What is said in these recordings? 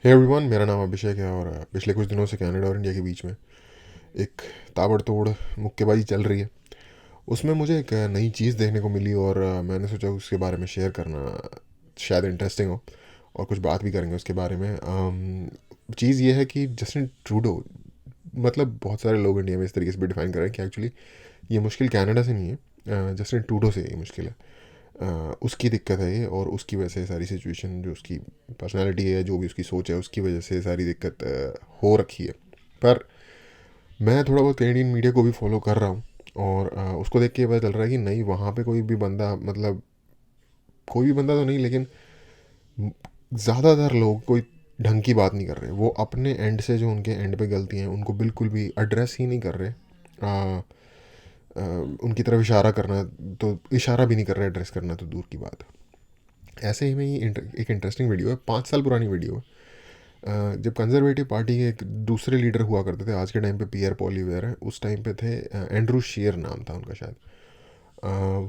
Hey everyone, मेरा नाम अभिषेक है और पिछले कुछ दिनों से कनाडा और इंडिया के बीच में एक ताबड़तोड़ मुक्केबाजी चल रही है। उसमें मुझे एक नई चीज़ देखने को मिली और मैंने सोचा उसके बारे में शेयर करना शायद इंटरेस्टिंग हो और कुछ बात भी करेंगे उसके बारे में। चीज़ ये है कि जस्टिन ट्रूडो, मतलब बहुत सारे लोग इंडिया में इस तरीके से भी डिफाइन कर रहे हैं कि एक्चुअली ये मुश्किल कनाडा से नहीं है, जस्टिन ट्रूडो से ये मुश्किल है। उसकी दिक्कत है ये और उसकी वजह से सारी सिचुएशन, जो उसकी पर्सनालिटी है, जो भी उसकी सोच है, उसकी वजह से सारी दिक्कत हो रखी है। पर मैं थोड़ा बहुत कैनेडियन मीडिया को भी फॉलो कर रहा हूँ और उसको देख के पता चल रहा है कि नहीं, वहाँ पे कोई भी बंदा, मतलब कोई भी बंदा तो नहीं, लेकिन ज़्यादातर लोग कोई ढंग की बात नहीं कर रहे। वो अपने एंड से जो उनके एंड पे गलती हैं उनको बिल्कुल भी एड्रेस ही नहीं कर रहे। उनकी तरफ इशारा करना, तो इशारा भी नहीं कर रहे, एड्रेस करना तो दूर की बात है। ऐसे ही में ये एक इंटरेस्टिंग वीडियो है, 5 साल पुरानी वीडियो है। जब कंजर्वेटिव पार्टी के एक दूसरे लीडर हुआ करते थे, आज के टाइम पे पियर पॉलीवेयर है, उस टाइम पे थे एंड्रू शेयर नाम था उनका शायद।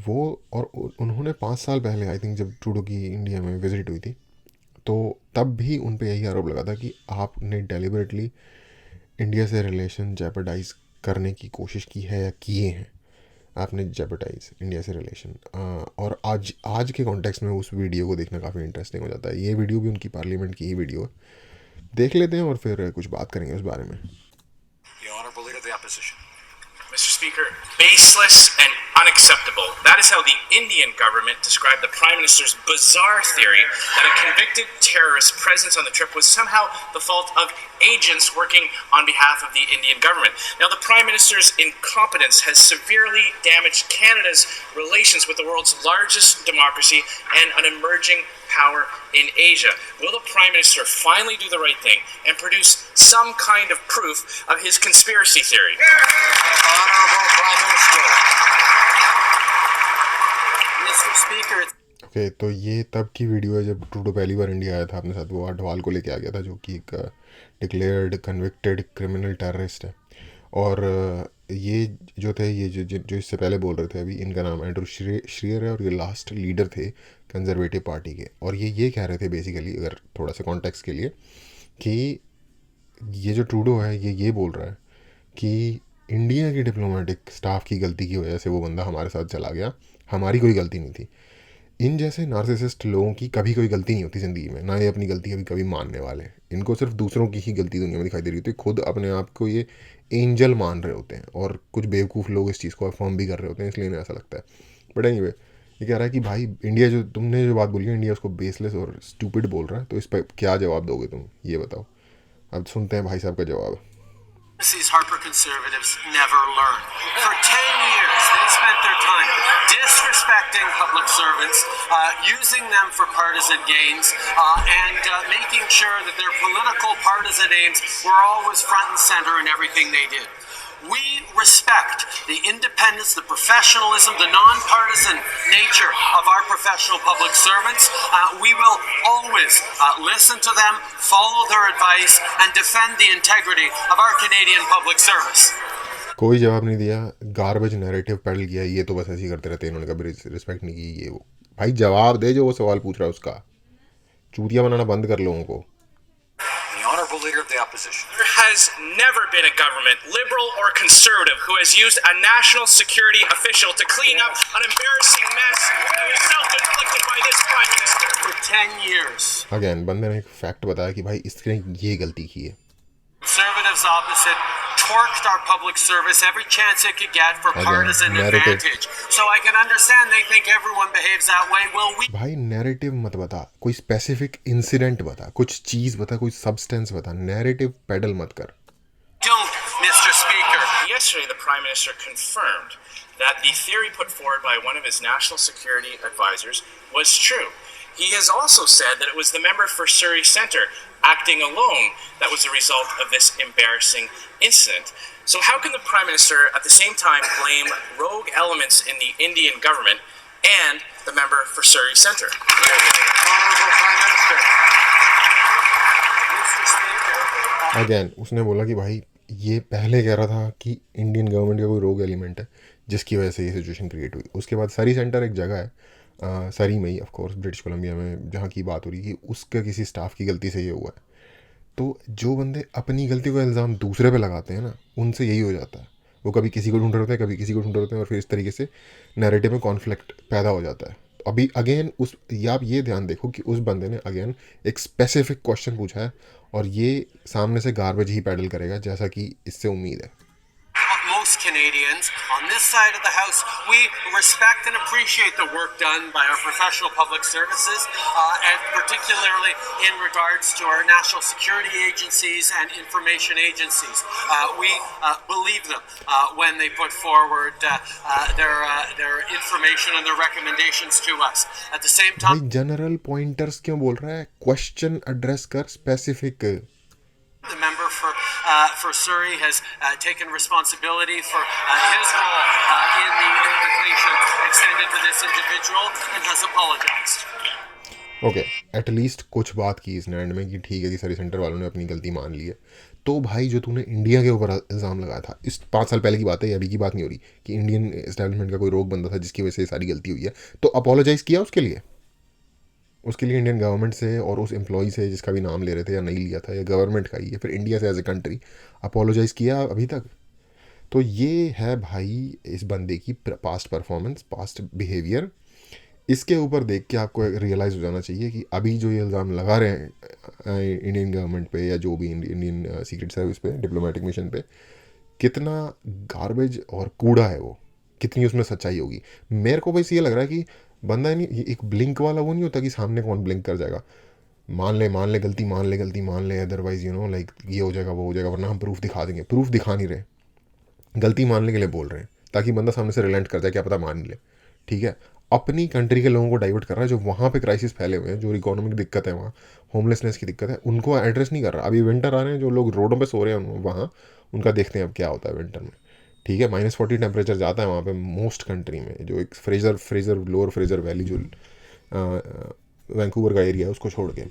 वो और उन्होंने 5 साल पहले, आई थिंक, जब ट्रूडो की इंडिया में विजिट हुई थी, तो तब भी उन पे यही आरोप लगा था कि आपने डेलिबरेटली इंडिया से रिलेशन जेपरडाइज करने की कोशिश की है या किए हैं। आपने जेपरडाइज इंडिया से रिलेशन। और आज आज के कॉन्टेक्स्ट में उस वीडियो को देखना काफ़ी इंटरेस्टिंग हो जाता है। ये वीडियो भी उनकी पार्लियामेंट की ही वीडियो है। देख लेते हैं और फिर कुछ बात करेंगे उस बारे में। The Honorable Leader of the Opposition. Mr. Speaker, baseless and unacceptable. That is how the Indian government described the Prime Minister's bizarre theory that a convicted terrorist's presence on the trip was somehow the fault of agents working on behalf of the Indian government. Now, the Prime Minister's incompetence has severely damaged Canada's relations with the world's largest democracy and an emerging power in Asia. Will the Prime Minister finally do the right thing and produce some kind of proof of his conspiracy theory? Honorable Prime Minister. Mr. Speaker. Okay, तो ये तब की video है जब Trudeau पहली बार India आया था। अपने साथ वो अडवाल को लेके आ गया था, जो कि एक डिक्लेयर्ड कन्विक्टेड क्रिमिनल टेररिस्ट है। और ये जो थे, ये जो इससे पहले बोल रहे थे अभी, इनका नाम एंड्रू श्रियर है और ये लास्ट लीडर थे कंजर्वेटिव पार्टी के। और ये कह रहे थे बेसिकली, अगर थोड़ा सा कॉन्टेक्स्ट के लिए, कि ये जो ट्रूडो है ये बोल रहा है कि इंडिया की डिप्लोमेटिक स्टाफ की गलती की वजह से वो बंदा हमारे साथ चला गया, हमारी कोई गलती नहीं थी। इन जैसे नार्सिसिस्ट लोगों की कभी कोई गलती नहीं होती ज़िंदगी में, ना ये अपनी गलती कभी कभी मानने वाले हैं। इनको सिर्फ दूसरों की ही गलती दुनिया में दिखाई दे रही होती है। खुद अपने आप को ये एंजल मान रहे होते हैं और कुछ बेवकूफ़ लोग इस चीज़ को अफर्म भी कर रहे होते हैं, इसलिए इन्हें ऐसा लगता है। बट एनीवे, ये कह रहा है कि भाई इंडिया, जो तुमने जो बात बोली है, इंडिया उसको बेसलेस और स्टूपिड बोल रहा है। तो इस पर क्या जवाब दोगे तुम, ये बताओ। अब सुनते हैं भाई साहब का जवाब। These Harper conservatives never learn. For 10 years, they spent their time disrespecting public servants, using them for partisan gains, and making sure that their political partisan aims were always front and center in everything they did. We respect the independence, the professionalism, the non-partisan nature of our professional public servants. We will always listen to them, follow their advice, and defend the integrity of our Canadian public service. कोई जवाब नहीं दिया, garbage narrative pedal किया। ये तो बस ऐसे ही करते रहते हैं, इन्होंने कभी रिस्पेक्ट नहीं की। ये वो भाई जवाब दे जो वो सवाल पूछ रहा है उसका। चूतिया बनाना बंद कर लोगों को। The Honorable Leader of the Opposition. There has never been a government, liberal or conservative, who has used a national security official to clean up an embarrassing mess that was self-inflicted by this Prime Minister. For 10 years. Again बंदे ने एक fact बताया कि भाई इसने ये गलती की है। Conservatives opposite torqued our public service every chance it could get for partisan advantage. So I can understand they think everyone behaves that way. Well, we भाई नैरेटिव मत बता, कोई स्पेसिफिक इंसिडेंट बता, कुछ चीज़ बता, कोई सब्सटेंस बता। नैरेटिव पेडल मत कर। don't, Mr. Speaker. Yesterday, the Prime Minister confirmed that the theory put forward by one of his national security advisors was true. He has also said that it was the member for Surrey Centre acting alone that was the result of this embarrassing incident. So how can the Prime Minister at the same time blame rogue elements in the Indian government and the member for Surrey Centre? Honorable Prime Minister. Mr. Speaker. Again उसने बोला कि भाई ये पहले कह रहा था कि इंडियन गवर्नमेंट का कोई रोग एलिमेंट है जिसकी वजह से ये सिचुएशन क्रिएट हुई। उसके बाद सरी सेंटर एक जगह है, सरी में ही, ऑफ कोर्स ब्रिटिश कोलंबिया में, जहाँ की बात हो रही है कि उसके किसी स्टाफ की गलती से ये हुआ है। तो जो बंदे अपनी गलती का इल्ज़ाम दूसरे पे लगाते हैं ना, उनसे यही हो जाता है। वो कभी किसी को ढूंढ रहे होते हैं, कभी किसी को ढूंढ रहे होते हैं, और फिर इस तरीके से नैरेटिव में कॉन्फ्लिक्ट पैदा हो जाता है। तो अभी अगेन उस, या आप ये ध्यान देखो कि उस बंदे ने अगेन एक स्पेसिफिक क्वेश्चन पूछा है, और ये सामने से गार्बेज ही पैडल करेगा, जैसा कि इससे उम्मीद है। Most Canadians on this side of the House, we respect and appreciate the work done by our professional public services, and particularly in regards to our national security agencies and information agencies. We believe them when they put forward their information and their recommendations to us. At the same time, भाई general pointers क्यों बोल रहा है? Question address कर specific. the member for Surrey has taken responsibility for his role in the invitation extended to this individual and has apologized. Okay, at least कुछ बात की इस एंड में कि ठीक है कि सर्विस सेंटर वालों ने अपनी गलती मान ली है। तो भाई जो तूने इंडिया के ऊपर इल्ज़ाम लगाया था, इस 5 साल पहले की बात है, अभी की बात नहीं हो रही, कि इंडियन एस्टेब्लिशमेंट का कोई रोग बंदा था जिसकी वजह से सारी गलती हुई है, तो अपोलोजाइज़ किया उसके लिए? उसके लिए इंडियन गवर्नमेंट से और उस एम्प्लॉई से जिसका भी नाम ले रहे थे या नहीं लिया था, या गवर्नमेंट का ही है, फिर इंडिया से एज ए कंट्री अपोलोजाइज़ किया अभी तक? तो ये है भाई इस बंदे की पास्ट परफॉर्मेंस, पास्ट बिहेवियर। इसके ऊपर देख के आपको रियलाइज़ हो जाना चाहिए कि अभी जो ये इल्ज़ाम लगा रहे हैं इंडियन गवर्नमेंट पे, या जो भी इंडियन सीक्रेट सर्विस पे, डिप्लोमेटिक मिशन पे, कितना गार्बेज और कूड़ा है वो, कितनी उसमें सच्चाई होगी। मेरे को बस ये लग रहा है कि बंदा नहीं, ये एक ब्लिंक वाला वो नहीं होता कि सामने कौन ब्लिंक कर जाएगा, मान ले गलती, गलती मान ले, अदरवाइज लाइक ये हो जाएगा वो हो जाएगा, वरना हम प्रूफ दिखा देंगे। प्रूफ दिखा नहीं रहे, गलती मानने के लिए बोल रहे हैं ताकि बंदा सामने से रिलेंट कर जाए, क्या पता मान ही ले। ठीक है, अपनी कंट्री के लोगों को डाइवर्ट कर रहा है, जो वहाँ पे क्राइसिस फैले हुए हैं, जो इकोनॉमिक दिक्कत है वहाँ, होमलेसनेस की दिक्कत है, उनको एड्रेस नहीं कर रहा। अभी विंटर आ रहे हैं, जो लोग रोडों पे सो रहे हैं वहाँ, उनका देखते हैं अब क्या होता है विंटर में। ठीक है, -40 टेम्परेचर जाता है वहाँ पे मोस्ट कंट्री में, जो एक फ्रेजर लोअर फ्रेजर वैली, जो वैंकूवर का एरिया है, उसको छोड़ के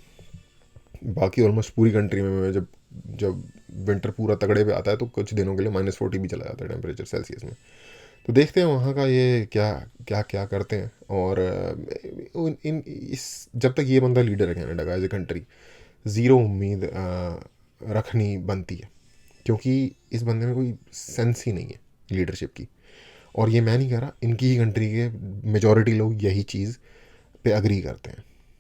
बाकी ऑलमोस्ट पूरी कंट्री में जब जब विंटर पूरा तगड़े पे आता है तो कुछ दिनों के लिए -40 भी चला जाता है टेम्परेचर सेल्सियस में। तो देखते हैं वहाँ का ये क्या क्या क्या करते हैं। और इस जब तक ये बंदा लीडर है कनाडा का एज ए कंट्री, ज़ीरो उम्मीद रखनी बनती है, क्योंकि इस बंदे में कोई सेंस ही नहीं है लीडरशिप की। और ये मैं नहीं कह रहा, इनकी ही कंट्री के मेजॉरिटी लोग यही चीज़ पे अग्री करते हैं।